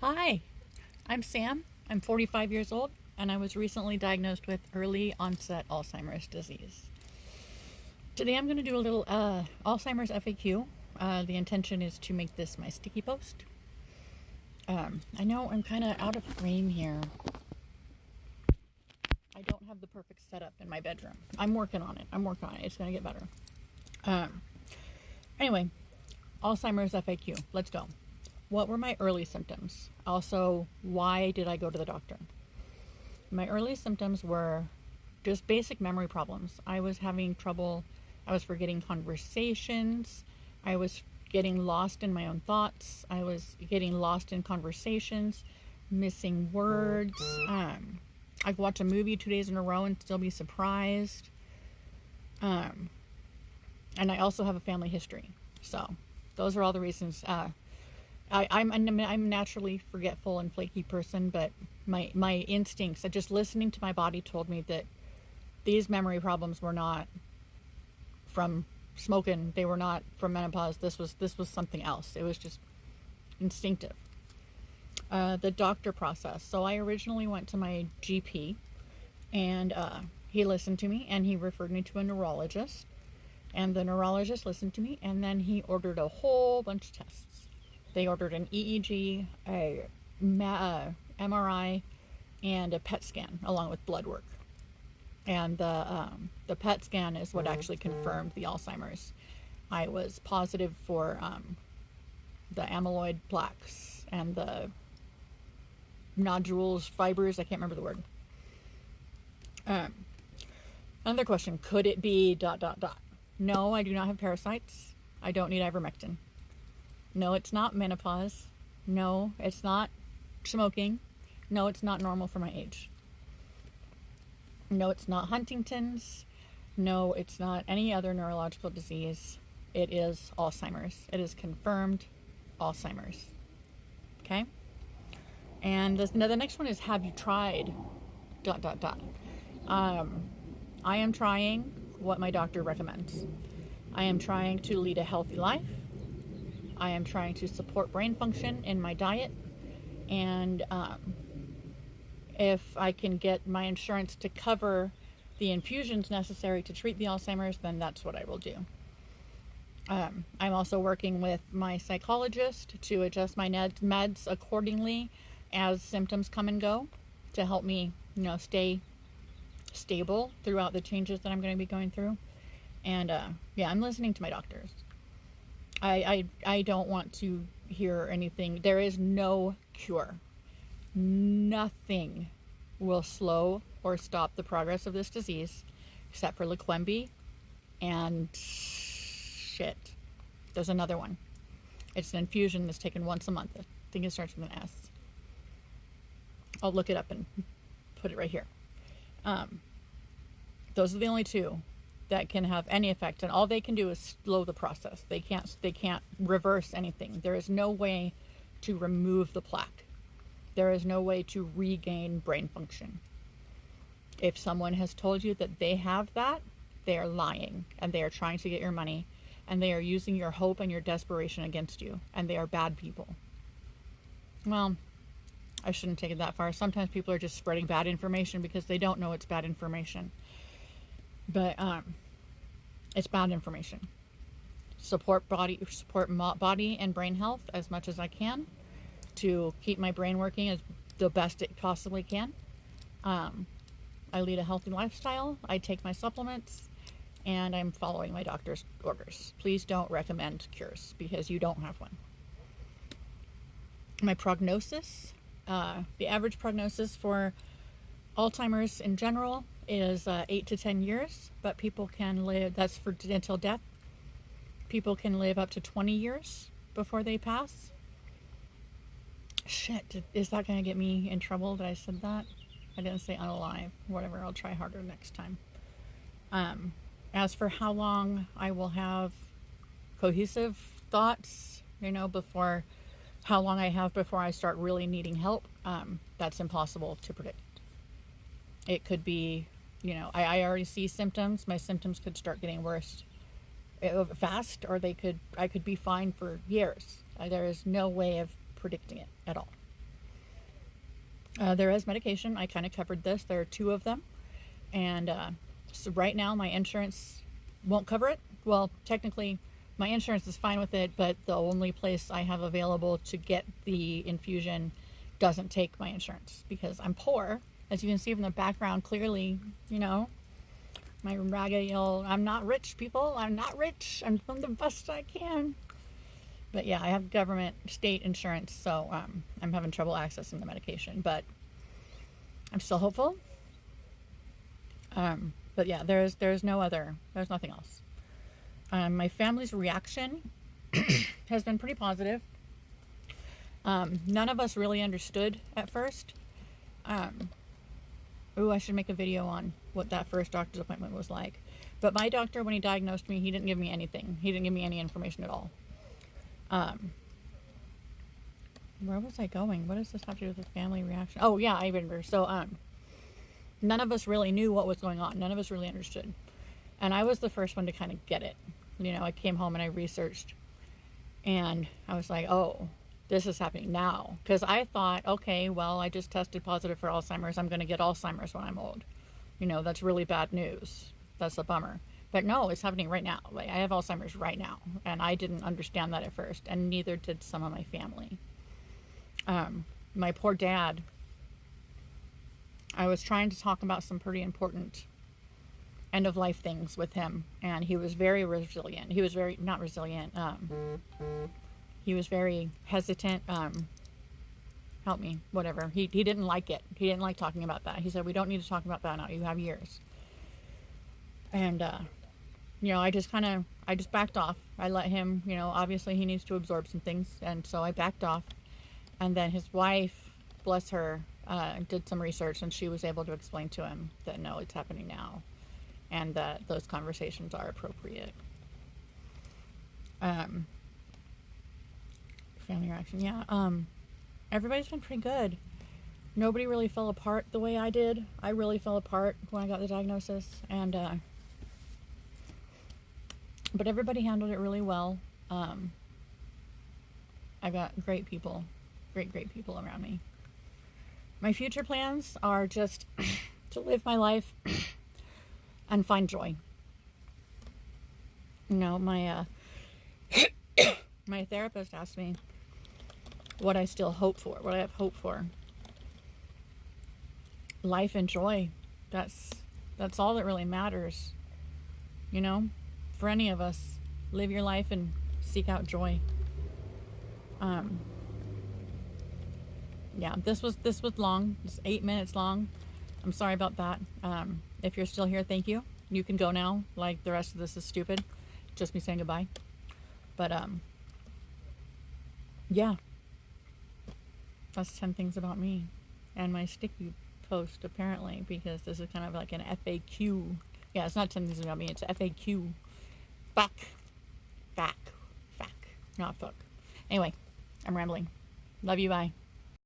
Hi, I'm Sam. I'm 45 years old, and I was recently diagnosed with early onset Alzheimer's disease. Today I'm going to do a little Alzheimer's FAQ. The intention is to make this my sticky post. I know I'm kind of out of frame here. I don't have the perfect setup in my bedroom. I'm working on it. It's going to get better. Um, anyway, Alzheimer's FAQ. Let's go. What were my early symptoms? Also, why did I go to the doctor? My early symptoms were just basic memory problems. I was having trouble. I was forgetting conversations. I was getting lost in my own thoughts. I was getting lost in conversations, missing words. I could watch a movie 2 days in a row and still be surprised. And I also have a family history. So those are all the reasons. I'm a naturally forgetful and flaky person, but my instincts, just listening to my body, told me that these memory problems were not from smoking. They were not from menopause. This was something else. It was just instinctive. The doctor process. So I originally went to my GP, and he listened to me, and he referred me to a neurologist, and the neurologist listened to me, and then he ordered a whole bunch of tests. They ordered an EEG, a MRI, and a PET scan along with blood work. And the PET scan is what actually confirmed the Alzheimer's. I was positive for the amyloid plaques and the nodules, fibers. I can't remember the word. Another question: could it be ... No, I do not have parasites. I don't need ivermectin. No, it's not menopause. No, it's not smoking. No, it's not normal for my age. No, it's not Huntington's. No, it's not any other neurological disease. It is Alzheimer's. It is confirmed Alzheimer's. Okay? And the next one is, have you tried ... I am trying what my doctor recommends. I am trying to lead a healthy life. I am trying to support brain function in my diet, and if I can get my insurance to cover the infusions necessary to treat the Alzheimer's, then that's what I will do. I'm also working with my psychologist to adjust my meds accordingly as symptoms come and go, to help me, stay stable throughout the changes that I'm going to be going through. And I'm listening to my doctors. I don't want to hear anything. There is no cure. Nothing will slow or stop the progress of this disease except for Leqembi and shit. There's another one. It's an infusion that's taken once a month. I think it starts with an S. I'll look it up and put it right here. Those are the only two that can have any effect, and all they can do is slow the process. They can't reverse anything. There is no way to remove the plaque. There is no way to regain brain function. If someone has told you that they have that, they are lying, and they are trying to get your money, and they are using your hope and your desperation against you, and they are bad people. Well, I shouldn't take it that far. Sometimes people are just spreading bad information because they don't know it's bad information. But it's bad information. Support body and brain health as much as I can to keep my brain working as the best it possibly can. I lead a healthy lifestyle. I take my supplements, and I'm following my doctor's orders. Please don't recommend cures because you don't have one. My prognosis, the average prognosis for Alzheimer's in general is 8 to 10 years, but people can live, that's for until death. People can live up to 20 years before they pass. Shit, is that going to get me in trouble that I said that? I didn't say unalive. Whatever, I'll try harder next time. As for how long I will have cohesive thoughts, before how long I have before I start really needing help, that's impossible to predict. It could be, I already see symptoms. My symptoms could start getting worse fast, or I could be fine for years. There is no way of predicting it at all. There is medication. I kind of covered this. There are 2 of them. And so right now my insurance won't cover it. Well, technically my insurance is fine with it, but the only place I have available to get the infusion doesn't take my insurance because I'm poor. As you can see from the background, clearly, you know, my raggedy old, I'm not rich, people. I'm not rich. I'm doing the best I can. But yeah, I have government state insurance, so I'm having trouble accessing the medication, but I'm still hopeful. But yeah, there's nothing else. My family's reaction has been pretty positive. None of us really understood at first. I should make a video on what that first doctor's appointment was like. But my doctor, when he diagnosed me, he didn't give me anything. He didn't give me any information at all. Where was I going? What does this have to do with the family reaction? Oh yeah, I remember. So, none of us really knew what was going on. None of us really understood. And I was the first one to kind of get it. You know, I came home and I researched and I was like, oh, this is happening now. Because I thought, okay, well, I just tested positive for Alzheimer's. I'm going to get Alzheimer's when I'm old. You know, that's really bad news. That's a bummer. But no, it's happening right now. Like, I have Alzheimer's right now. And I didn't understand that at first. And neither did some of my family. My poor dad, I was trying to talk about some pretty important end of life things with him, and he was very resilient. He was very, not resilient, he was very hesitant. Help me, whatever. He didn't like it. He didn't like talking about that. He said, we don't need to talk about that now. You have years. And, you know, I just backed off. I let him, you know, obviously he needs to absorb some things. And so I backed off. And then his wife, bless her, did some research, and she was able to explain to him that no, it's happening now, and that those conversations are appropriate. Family reaction, yeah. Everybody's been pretty good. Nobody really fell apart the way I did. I really fell apart when I got the diagnosis, and but everybody handled it really well. I've got great people, great people around me. My future plans are just to live my life and find joy. You know, my my therapist asked me what I still hope for, what I have hope for. Life and joy. That's all that really matters. You know, for any of us, live your life and seek out joy. Yeah, this was long. It's 8 minutes long. I'm sorry about that. If you're still here, thank you. You can go now. Like, the rest of this is stupid. Just me saying goodbye. But yeah, that's 10 things about me and my sticky post, apparently, because this is kind of like an FAQ. Yeah, it's not 10 things about me. It's a FAQ. Fuck, not fuck. Anyway, I'm rambling. Love you. Bye.